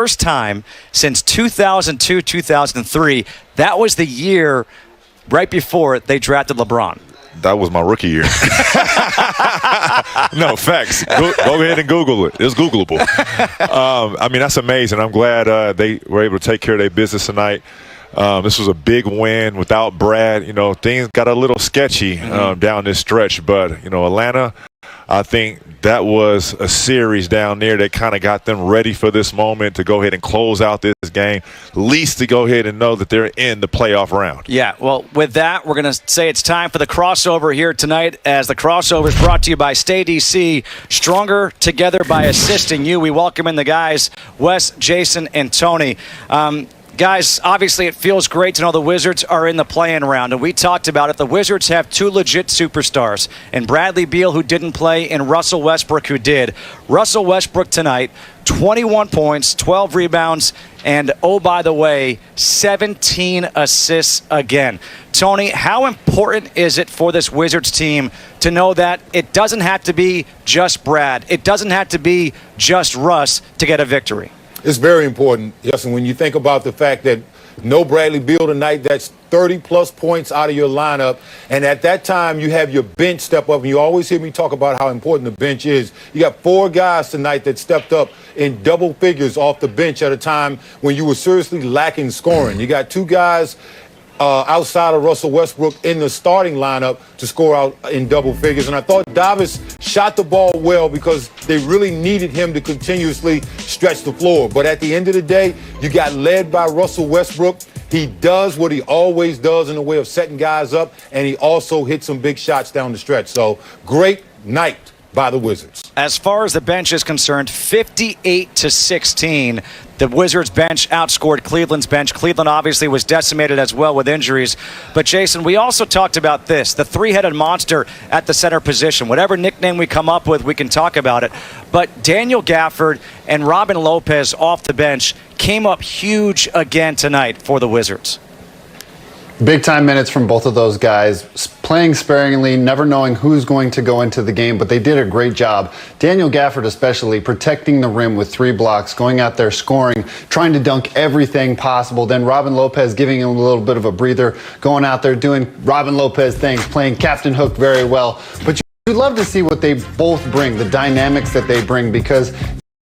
first time since 2002-2003. That was the year right before they drafted LeBron. That was my rookie year. No, facts. Go ahead and Google it. It's Googleable. I mean, that's amazing. I'm glad they were able to take care of their business tonight. This was a big win without Brad. You know, things got a little sketchy down this stretch. But, you know, Atlanta, I think that was a series down there that kind of got them ready for this moment to go ahead and close out this game, at least to go ahead and know that they're in the playoff round. Yeah, well, with that, we're going to say it's time for the crossover here tonight, as the crossover is brought to you by Stay DC, stronger together by assisting you. We welcome in the guys, Wes, Jason, and Tony. Guys, obviously it feels great to know the Wizards are in the play-in round, and we talked about it. The Wizards have two legit superstars, and Bradley Beal, who didn't play, and Russell Westbrook, who did. Russell Westbrook tonight, 21 points, 12 rebounds, and, oh, by the way, 17 assists again. Tony, how important is it for this Wizards team to know that it doesn't have to be just Brad, it doesn't have to be just Russ to get a victory? It's very important, Justin, when you think about the fact that no Bradley Beal tonight, that's 30-plus points out of your lineup. And at that time, you have your bench step up. And you always hear me talk about how important the bench is. You got four guys tonight that stepped up in double figures off the bench at a time when you were seriously lacking scoring. You got two guys outside of Russell Westbrook in the starting lineup to score out in double figures. And I thought Davis shot the ball well because they really needed him to continuously stretch the floor. But at the end of the day, you got led by Russell Westbrook. He does what he always does in the way of setting guys up, and he also hit some big shots down the stretch. So great night by the Wizards. As far as the bench is concerned, 58-16. The Wizards bench outscored Cleveland's bench. Cleveland obviously was decimated as well with injuries. But, Jason, we also talked about this, the three-headed monster at the center position. Whatever nickname we come up with, we can talk about it. But Daniel Gafford and Robin Lopez off the bench came up huge again tonight for the Wizards. Big-time minutes from both of those guys, playing sparingly, never knowing who's going to go into the game, but they did a great job. Daniel Gafford especially, protecting the rim with 3 blocks, going out there scoring, trying to dunk everything possible. Then Robin Lopez giving him a little bit of a breather, going out there doing Robin Lopez things, playing Captain Hook very well. But you love to see what they both bring, the dynamics that they bring, because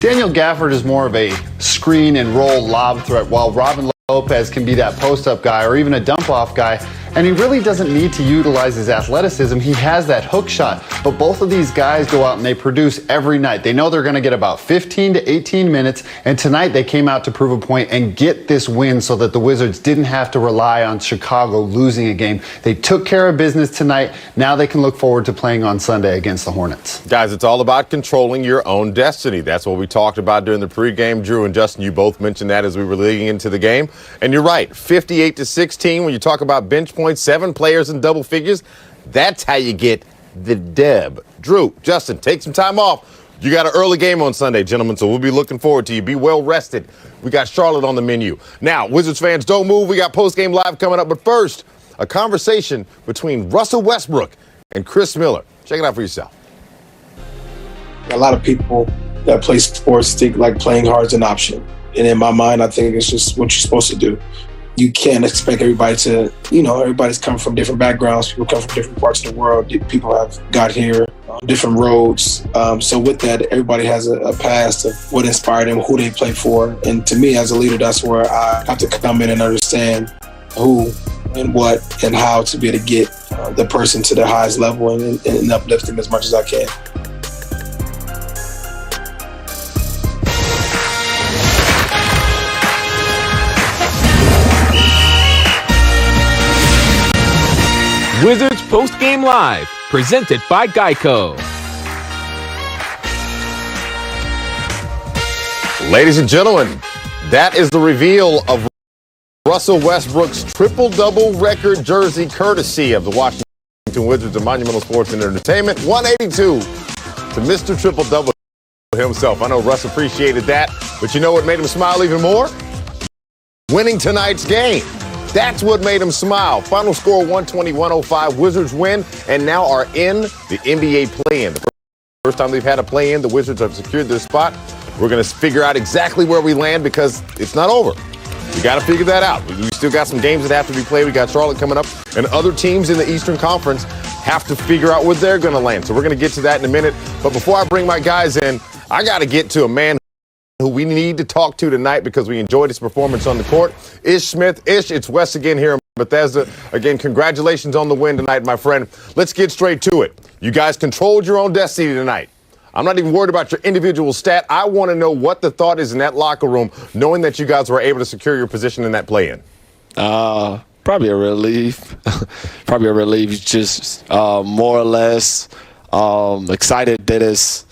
Daniel Gafford is more of a screen and roll lob threat, while Robin Lopez can be that post-up guy or even a dump-off guy, and he really doesn't need to utilize his athleticism. He has that hook shot, but both of these guys go out and they produce every night. They know they're going to get about 15 to 18 minutes, and tonight they came out to prove a point and get this win so that the Wizards didn't have to rely on Chicago losing a game. They took care of business tonight. Now they can look forward to playing on Sunday against the Hornets. Guys, it's all about controlling your own destiny. That's what we talked about during the pregame. Drew and Justin, you both mentioned that as we were leading into the game. And you're right, 58-16, when you talk about bench points, 7 players in double figures, that's how you get the dub. Drew, Justin, take some time off. You got an early game on Sunday, gentlemen, so we'll be looking forward to you. Be well rested. We got Charlotte on the menu. Now, Wizards fans, don't move. We got postgame live coming up. But first, a conversation between Russell Westbrook and Chris Miller. Check it out for yourself. A lot of people that play sports think like playing hard is an option. And in my mind, I think it's just what you're supposed to do. You can't expect everybody to, everybody's coming from different backgrounds. People come from different parts of the world. People have got here on different roads. So with that, everybody has a past of what inspired them, who they play for. And to me, as a leader, that's where I have to come in and understand who and what and how to be able to get the person to the highest level and uplift them as much as I can. Wizards Post-Game Live, presented by Geico. Ladies and gentlemen, that is the reveal of Russell Westbrook's triple-double record jersey, courtesy of the Washington Wizards of Monumental Sports and Entertainment. 182 to Mr. Triple-Double himself. I know Russ appreciated that, but you know what made him smile even more? Winning tonight's game. That's what made him smile. Final score 120-105. Wizards win and now are in the NBA play-in. The first time they've had a play-in, the Wizards have secured their spot We're going to figure out exactly where we land because it's not over. We got to figure that out. We still got some games that have to be played. We got Charlotte coming up, and other teams in the Eastern Conference have to figure out where they're going to land. So we're going to get to that in a minute. But before I bring my guys in, I got to get to a man who we need to talk to tonight because we enjoyed his performance on the court. Ish Smith. Ish, it's Wes again here in Bethesda. Again, congratulations on the win tonight, my friend. Let's get straight to it. You guys controlled your own destiny tonight. I'm not even worried about your individual stat. I want to know what the thought is in that locker room, knowing that you guys were able to secure your position in that play-in. Probably a relief. Probably a relief. Just more or less excited that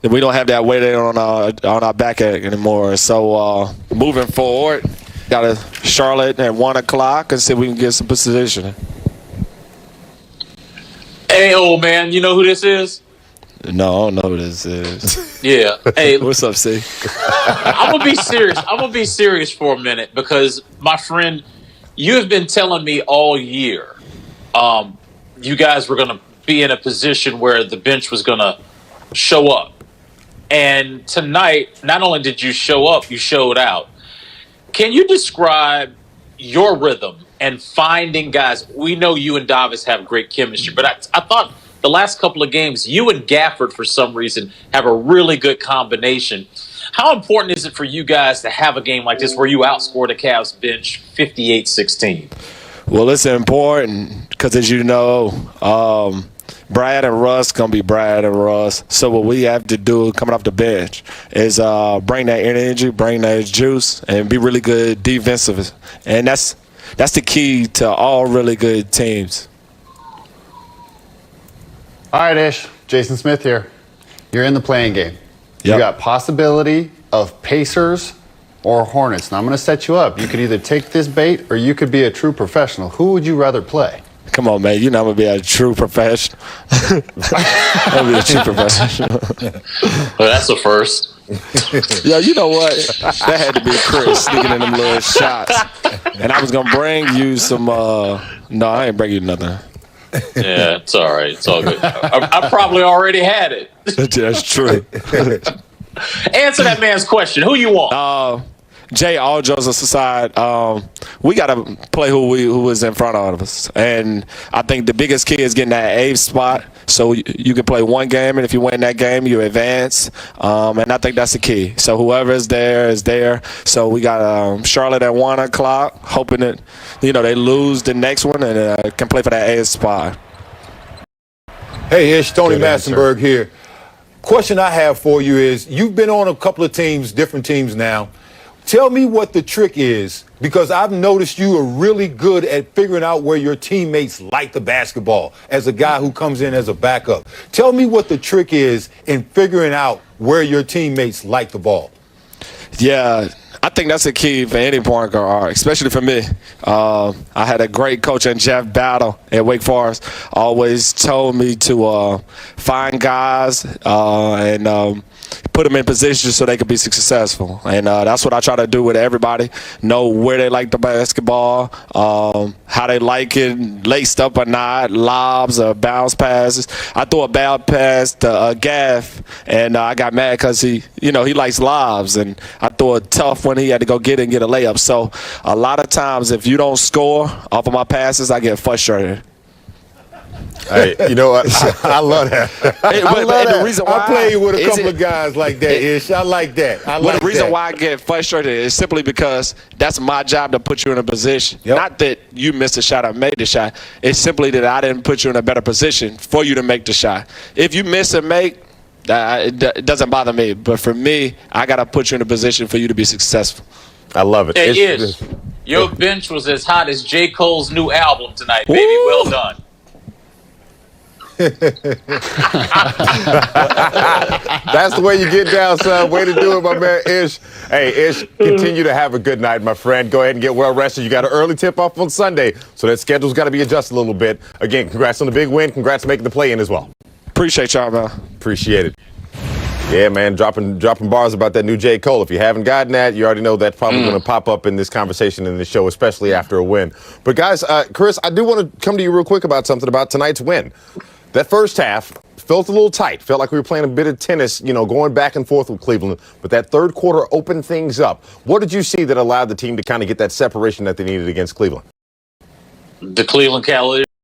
we don't have that weight on our back anymore. So moving forward, got a Charlotte at 1 o'clock and see if we can get some position. Hey, old man, you know who this is? No, I don't know who this is. Yeah. Hey, what's up, C? I'm gonna be serious. I'm gonna be serious for a minute because, my friend, you have been telling me all year, you guys were gonna be in a position where the bench was gonna show up, and tonight, not only did you show up, you showed out. Can you describe your rhythm and finding guys? We know you and Davis have great chemistry, but I thought the last couple of games, you and Gafford, for some reason, have a really good combination. How important is it for you guys to have a game like this where you outscore the Cavs bench 58-16? Well, it's important because, as you know, Brad and Russ going to be Brad and Russ. So what we have to do coming off the bench is bring that energy, bring that juice, and be really good defensive. And that's the key to all really good teams. All right, Ish. Jason Smith here. You're in the playing game. Yep. You got possibility of Pacers or Hornets. Now, I'm going to set you up. You could either take this bait or you could be a true professional. Who would you rather play? Come on, man. You know I'm going to be a true professional. I'm going to be a true professional. Well, that's the first. Yeah, you know what? That had to be Chris sneaking in them little shots. And I was going to bring you some no, I ain't bring you nothing. Yeah, it's all right. It's all good. I probably already had it. That's true. Answer that man's question. Who you want? Jay, all jokes aside, we got to play who is in front of us. And I think the biggest key is getting that eighth spot so you can play one game, and if you win that game, you advance. And I think that's the key. So whoever is there is there. So we got Charlotte at 1 o'clock, hoping that they lose the next one and can play for that eighth spot. Hey, Ish, Tony Massenberg here. Question I have for you is, you've been on a couple of teams, different teams now. Tell me what the trick is, because I've noticed you are really good at figuring out where your teammates like the basketball as a guy who comes in as a backup. Tell me what the trick is in figuring out where your teammates like the ball. Yeah, I think that's the key for any point guard, especially for me. I had a great coach in Jeff Battle at Wake Forest. Always told me to find guys and put them in position so they could be successful. And that's what I try to do with everybody. Know where they like the basketball, how they like it, laced up or not, lobs or bounce passes. I threw a bad pass to Gaff, and I got mad because he likes lobs. And I threw a tough one. He had to go get it and get a layup. So a lot of times if you don't score off of my passes, I get frustrated. Hey, you know what? I love that. The reason why I played with a couple of guys like that, Ish. I like that. The reason why I get frustrated is simply because that's my job to put you in a position. Yep. Not that you missed a shot or made the shot. It's simply that I didn't put you in a better position for you to make the shot. If you miss and make, it doesn't bother me. But for me, I got to put you in a position for you to be successful. I love it. Hey, Ish, your bench was as hot as J. Cole's new album tonight, baby. Woo! Well done. That's the way you get down, son. Way to do it, my man Ish. Hey, Ish, continue to have a good night, my friend. Go ahead and get well rested. You got an early tip-off on Sunday, so that schedule's got to be adjusted a little bit. Again, congrats on the big win. Congrats on making the play-in as well. Appreciate y'all, man. Appreciate it. Yeah, man, dropping bars about that new J. Cole. If you haven't gotten that, you already know that's probably going to pop up in this conversation in the show, especially after a win. But, guys, Chris, I do want to come to you real quick about something about tonight's win. That first half, felt a little tight. Felt like we were playing a bit of tennis, going back and forth with Cleveland. But that third quarter opened things up. What did you see that allowed the team to kind of get that separation that they needed against Cleveland? The Cleveland Cavaliers